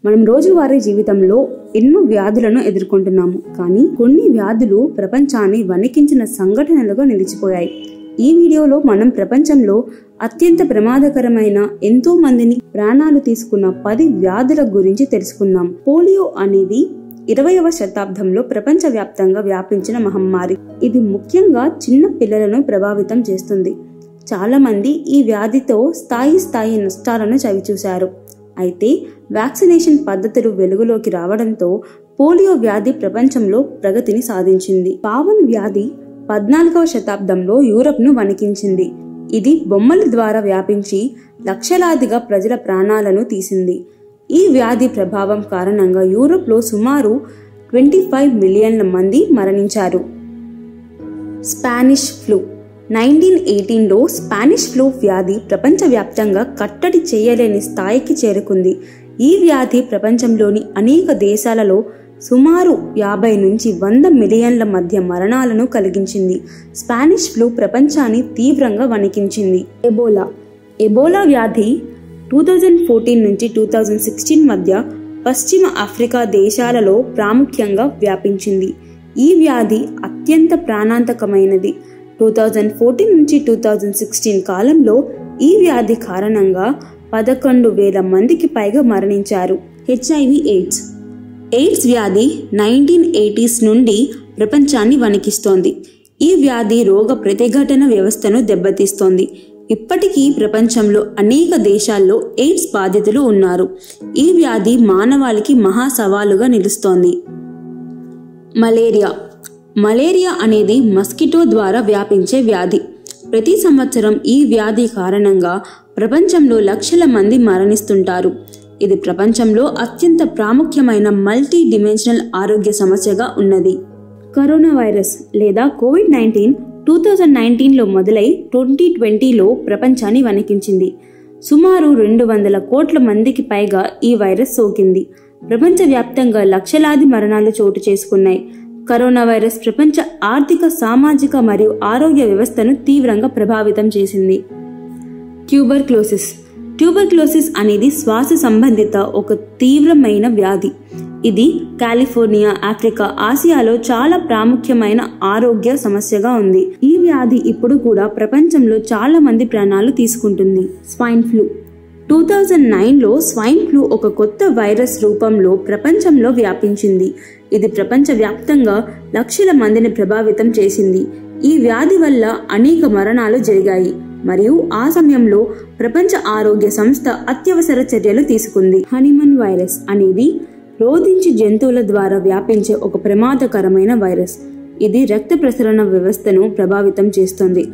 మనం రోజువారీ జీవితంలో ఎన్నో వ్యాధులను ఎదుర్కొంటున్నాము. కానీ కొన్ని వ్యాధులు ప్రపంచాన్ని వణికించిన సంఘటనలుగా నిలిచిపోయాయి. ఈ వీడియోలో మనం ప్రపంచంలో అత్యంత ప్రమాదకరమైన, ఎంతో మందిని ప్రాణాలు తీసుకున్న 10 వ్యాధుల గురించి తెలుసుకుందాం. పోలియో అనేది 20వ శతాబ్దంలో ప్రపంచవ్యాప్తంగా వ్యాపించిన మహమ్మారి. ఇది ముఖ్యంగా చిన్న పిల్లలను ప్రభావితం చేస్తుంది. చాలా మంది ఈ వ్యాధితో స్థాయి నష్టాలను చవిచూశారు. అయితే వ్యాక్సినేషన్ పద్ధతులు వెలుగులోకి రావడంతో పోలియో వ్యాధి ప్రపంచంలో ప్రగతిని సాధించింది. పావన్ వ్యాధి 14వ శతాబ్దంలో యూరప్ను వణికించింది. ఇది బొమ్మల ద్వారా వ్యాపించి లక్షలాదిగా ప్రజల ప్రాణాలను తీసింది. ఈ వ్యాధి ప్రభావం కారణంగా యూరప్లో సుమారు 25 మిలియన్ల మంది మరణించారు. స్పానిష్ ఫ్లూ 1918లో స్పానిష్ ఫ్లూ వ్యాధి ప్రపంచవ్యాప్తంగా కట్టడి చేయలేని స్థాయికి చేరుకుంది. ఈ వ్యాధి ప్రపంచంలోని అనేక దేశాలలో సుమారు 50 నుంచి 100 మిలియన్ల మధ్య మరణాలను కలిగించింది. స్పానిష్ ఫ్లూ ప్రపంచాన్ని తీవ్రంగా వణికించింది. ఎబోలా వ్యాధి 2014 నుంచి 2016 మధ్య పశ్చిమ ఆఫ్రికా దేశాలలో ప్రాముఖ్యంగా వ్యాపించింది. ఈ వ్యాధి అత్యంత ప్రాణాంతకమైనది. 2014 నుంచి 2016 కాలంలో ఈ వ్యాధి కారణంగా 11,000 మందికి పైగా మరణించారు. HIV ఎయిడ్స్ వ్యాధి 1980s నుండి ప్రపంచాన్ని వణికిస్తోంది. ఈ వ్యాధి రోగ ప్రతిఘటన వ్యవస్థను దెబ్బతీస్తోంది. ఇప్పటికీ ప్రపంచంలో అనేక దేశాల్లో ఎయిడ్స్ బాధితులు ఉన్నారు. ఈ వ్యాధి మానవాళికి మహా సవాలుగా నిలుస్తోంది. మలేరియా అనేది మస్కిటో ద్వారా వ్యాపించే వ్యాధి. ప్రతి సంవత్సరం ఈ వ్యాధి కారణంగా ప్రపంచంలో లక్షల మంది మరణిస్తుంటారు. ఇది ప్రపంచంలో అత్యంత ప్రాముఖ్యమైన మల్టీ డిమెన్షనల్ ఆరోగ్య సమస్యగా ఉన్నది. కరోనా వైరస్ లేదా COVID-19 2019లో మొదలై 2020లో ప్రపంచాన్ని వణికించింది. సుమారు 200 కోట్ల మందికి పైగా ఈ వైరస్ సోకింది. ప్రపంచవ్యాప్తంగా లక్షలాది మరణాలు చోటు చేసుకున్నాయి. కరోనా వైరస్ ప్రపంచ ఆర్థిక, సామాజిక మరియు ఆరోగ్య వ్యవస్థను తీవ్రంగా ప్రభావితం చేసింది. ట్యూబర్క్లోసిస్ అనేది శ్వాస సంబంధిత ఒక తీవ్రమైన వ్యాధి. ఇది కాలిఫోర్నియా, ఆఫ్రికా, ఆసియాలో చాలా ప్రాముఖ్యమైన ఆరోగ్య సమస్యగా ఉంది. ఈ వ్యాధి ఇప్పుడు కూడా ప్రపంచంలో చాలా మంది ప్రాణాలు తీసుకుంటుంది. స్వైన్ ఫ్లూ 2009లో స్వైన్ ఫ్లూ ఒక కొత్త వైరస్ రూపంలో ప్రపంచంలో వ్యాపించింది. ఇది ప్రపంచవ్యాప్తంగా లక్షల మందిని ప్రభావితం చేసింది. ఈ వ్యాధి వల్ల అనేక మరణాలు జరిగాయి మరియు ఆ సమయంలో ప్రపంచ ఆరోగ్య సంస్థ అత్యవసర చర్యలు తీసుకుంది. హనీమన్ వైరస్ అనేది రోధించి జంతువుల ద్వారా వ్యాపించే ఒక ప్రమాదకరమైన వైరస్. ఇది రక్త ప్రసరణ వ్యవస్థను ప్రభావితం చేస్తుంది.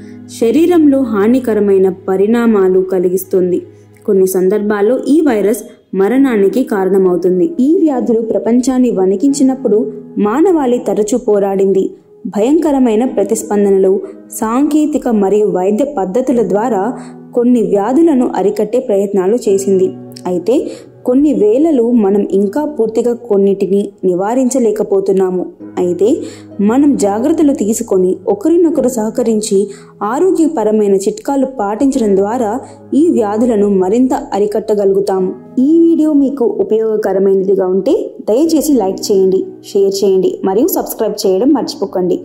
శరీరంలో హానికరమైన పరిణామాలు కలిగిస్తుంది. కొన్ని సందర్భాల్లో ఈ వైరస్ మరణానికి కారణమవుతుంది. ఈ వ్యాధులు ప్రపంచాన్ని వణికించినప్పుడు మానవాళి తరచూ పోరాడింది. భయంకరమైన ప్రతిస్పందనలు, సాంకేతిక మరియు వైద్య పద్ధతుల ద్వారా కొన్ని వ్యాధులను అరికట్టే ప్రయత్నాలు చేసింది. అయితే కొన్ని వేళలు మనం ఇంకా పూర్తిగా కొన్నిటిని నివారించలేకపోతున్నాము. అయితే మనం జాగ్రత్తలు తీసుకొని ఒకరినొకరు సహకరించి ఆరోగ్యపరమైన చిట్కాలు పాటించడం ద్వారా ఈ వ్యాధులను మరింత అరికట్టగలుగుతాము. ఈ వీడియో మీకు ఉపయోగకరమైనదిగా ఉంటే దయచేసి లైక్ చేయండి, షేర్ చేయండి మరియు సబ్స్క్రైబ్ చేయడం మర్చిపోకండి.